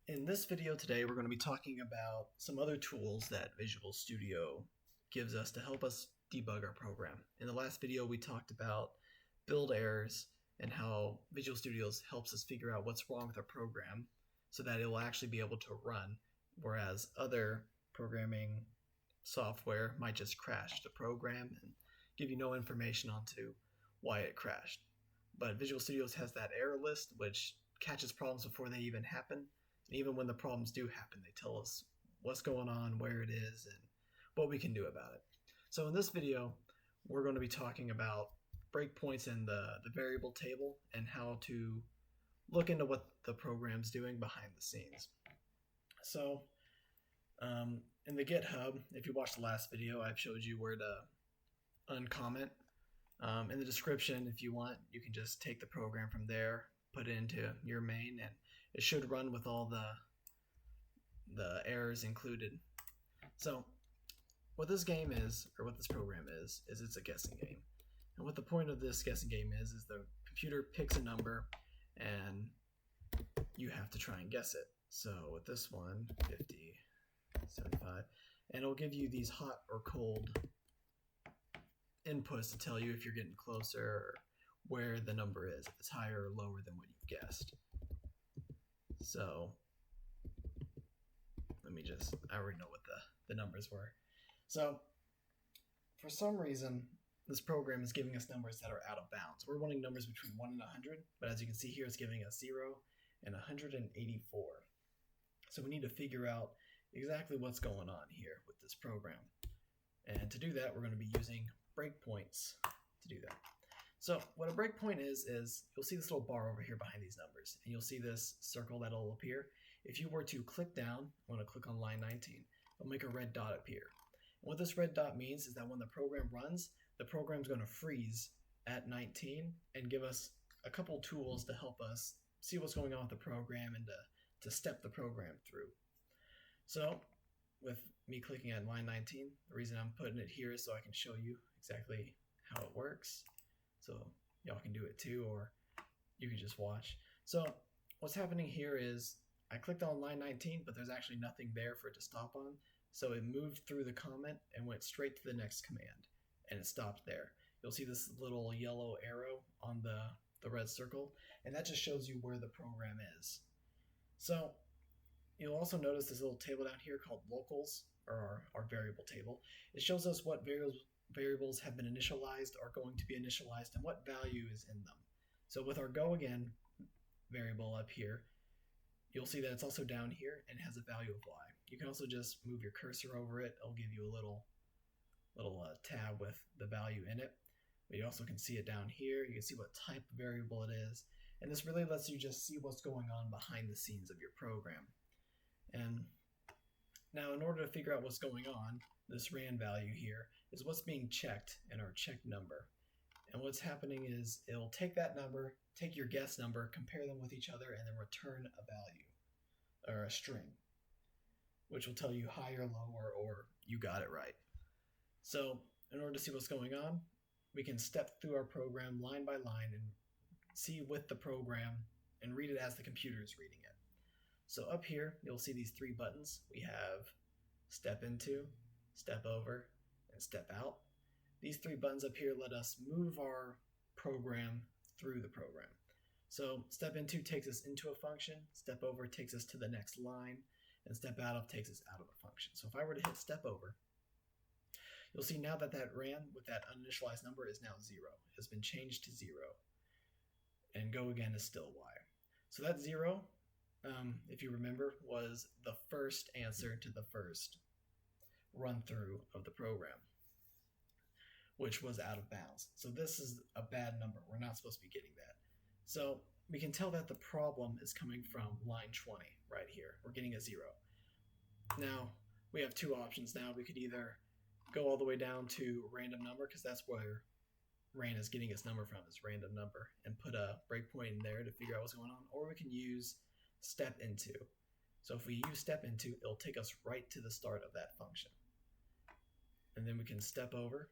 In this video today, we're going to be talking about some other tools that Visual Studio gives us to help us debug our program. In the last video, we talked about build errors and how Visual Studio helps us figure out what's wrong with our program so that it will actually be able to run, whereas other programming software might just crash the program and give you no information onto why it crashed. But Visual Studio has that error list, which catches problems before they even happen. And even when the problems do happen, they tell us what's going on, where it is, and what we can do about it. So in this video, we're going to be talking about breakpoints in the variable table and how to look into what the program's doing behind the scenes. So in the GitHub, if you watched the last video, I've showed you where to uncomment. In the description, if you want, you can just take the program from there, put it into your main, and it should run with all the errors included. So what this game is, or what this program is it's a guessing game. And what the point of this guessing game is the computer picks a number and you have to try and guess it. So with this one, 50, 75, and it'll give you these hot or cold inputs to tell you if you're getting closer or where the number is, if it's higher or lower than what you've guessed. So I already know what the numbers were. So for some reason, this program is giving us numbers that are out of bounds. We're wanting numbers between 1 and 100, but as you can see here, it's giving us 0 and 184. So we need to figure out exactly what's going on here with this program. And to do that, we're going to be using breakpoints to do that. So what a breakpoint is you'll see this little bar over here behind these numbers, and you'll see this circle that'll appear. If you were to click down, I'm going to click on line 19, it'll make a red dot appear. And what this red dot means is that when the program runs, the program's going to freeze at 19 and give us a couple tools to help us see what's going on with the program and to step the program through. So with me clicking at line 19, the reason I'm putting it here is so I can show you exactly how it works. So y'all can do it too, or you can just watch. So what's happening here is I clicked on line 19, but there's actually nothing there for it to stop on. So it moved through the comment and went straight to the next command, and it stopped there. You'll see this little yellow arrow on the red circle, and that just shows you where the program is. So you'll also notice this little table down here called locals, or our variable table. It shows us what variables have been initialized, are going to be initialized, and what value is in them. So with our go again variable up here, you'll see that it's also down here and has a value of y. You can also just move your cursor over it. It'll give you a little tab with the value in it. But you also can see it down here. You can see what type of variable it is. And this really lets you just see what's going on behind the scenes of your program. And now in order to figure out what's going on, this ran value here is what's being checked in our check number. And what's happening is it'll take that number, take your guess number, compare them with each other, and then return a value, or a string, which will tell you high or lower, or you got it right. So in order to see what's going on, we can step through our program line by line and see with the program and read it as the computer is reading it. So up here, you'll see these 3 buttons. We have step into, step over, and step out. These 3 buttons up here let us move our program through the program. So step into takes us into a function, step over takes us to the next line, and step out of takes us out of a function. So if I were to hit step over, you'll see now that ran with that uninitialized number is now 0. It has been changed to 0. And go again is still y. So that 0, if you remember, was the first answer to the first run through of the program, which was out of bounds. So this is a bad number. We're not supposed to be getting that. So we can tell that the problem is coming from line 20 right here. We're getting a 0. Now we have 2 options now. We could either go all the way down to random number, because that's where ran is getting its number from, is random number, and put a breakpoint in there to figure out what's going on, or we can use step into. So if we use step into, it'll take us right to the start of that function. And then we can step over,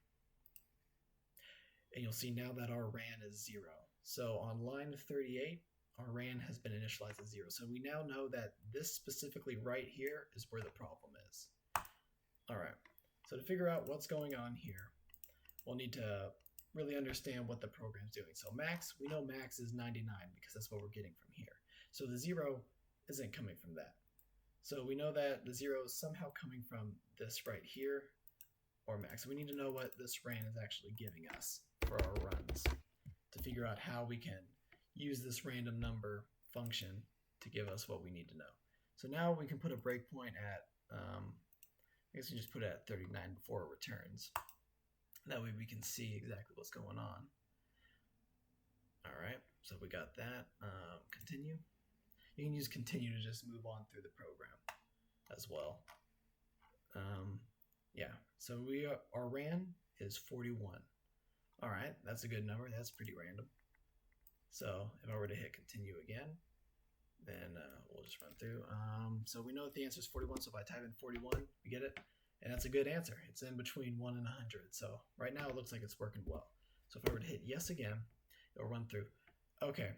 and you'll see now that our ran is 0. So on line 38, our RAN has been initialized as 0. So we now know that this specifically right here is where the problem is. All right, so to figure out what's going on here, we'll need to really understand what the program's doing. So max, we know max is 99 because that's what we're getting from here. So the 0 isn't coming from that. So we know that the 0 is somehow coming from this right here, or max. So we need to know what this RAN is actually giving us for our runs to figure out how we can use this random number function to give us what we need to know. So now we can put a breakpoint at, I guess we just put it at 39 before it returns. That way we can see exactly what's going on. All right, so we got that. Continue. You can use continue to just move on through the program as well. Yeah, so our RAN is 41. All right, that's a good number. That's pretty random. So if I were to hit continue again, then we'll just run through. So we know that the answer is 41. So if I type in 41, we get it. And that's a good answer. It's in between 1 and 100. So right now it looks like it's working well. So if I were to hit yes again, it'll run through. Okay,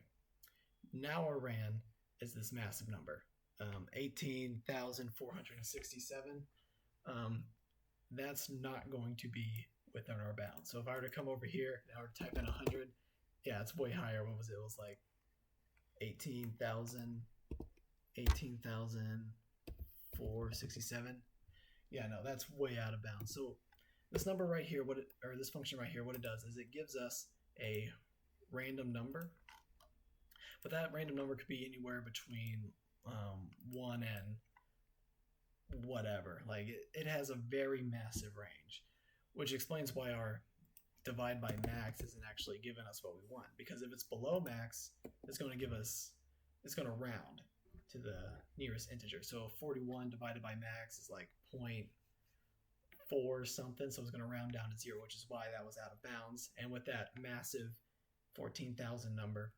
now our RAN is this massive number, 18,467. That's not going to be within our bounds. So if I were to come over here and I were to type in 100, yeah, it's way higher. What was it? It was like 18,467. Yeah, no, that's way out of bounds. So this number right here, this function right here, what it does is it gives us a random number, but that random number could be anywhere between 1 and whatever. Like it has a very massive range, which explains why our divide by max isn't actually giving us what we want. Because if it's below max, it's going to round to the nearest integer. So 41 divided by max is like 0.4 something, so it's going to round down to 0, which is why that was out of bounds. And with that massive 14,000 number,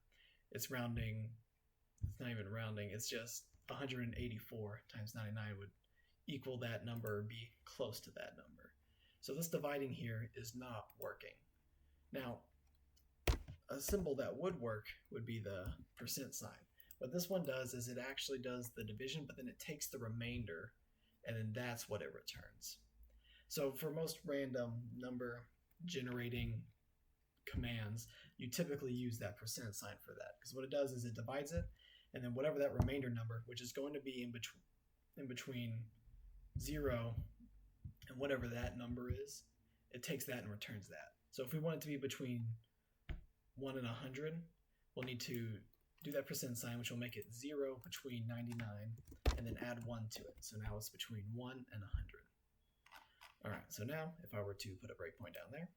it's rounding. It's not even rounding. It's just 184 times 99 would equal that number or be close to that number. So this dividing here is not working. Now, a symbol that would work would be the percent sign. What this one does is it actually does the division, but then it takes the remainder, and then that's what it returns. So for most random number generating commands, you typically use that percent sign for that, because what it does is it divides it, and then whatever that remainder number, which is going to be in between 0 and whatever that number is, it takes that and returns that. So if we want it to be between 1 and 100, we'll need to do that percent sign, which will make it 0 between 99, and then add 1 to it. So now it's between 1 and 100. All right, so now if I were to put a breakpoint down there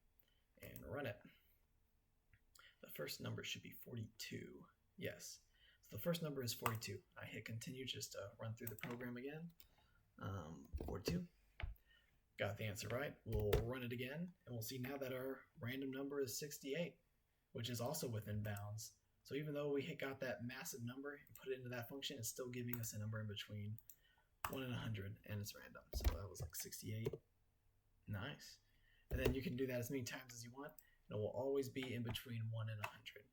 and run it, the first number should be 42. Yes, so the first number is 42. I hit continue just to run through the program again. 42. Got the answer right. We'll run it again, and we'll see now that our random number is 68, which is also within bounds. So even though we got that massive number and put it into that function, it's still giving us a number in between 1 and 100, and it's random. So that was like 68. Nice. And then you can do that as many times as you want, and it will always be in between 1 and 100.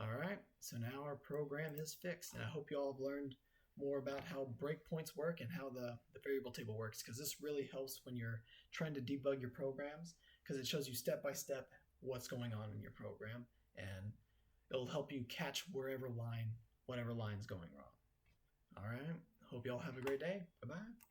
All right, so now our program is fixed, and I hope you all have learned more about how breakpoints work and how the variable table works, because this really helps when you're trying to debug your programs, because it shows you step by step what's going on in your program, and it'll help you catch whatever line's going wrong. All right, hope you all have a great day. Bye-bye.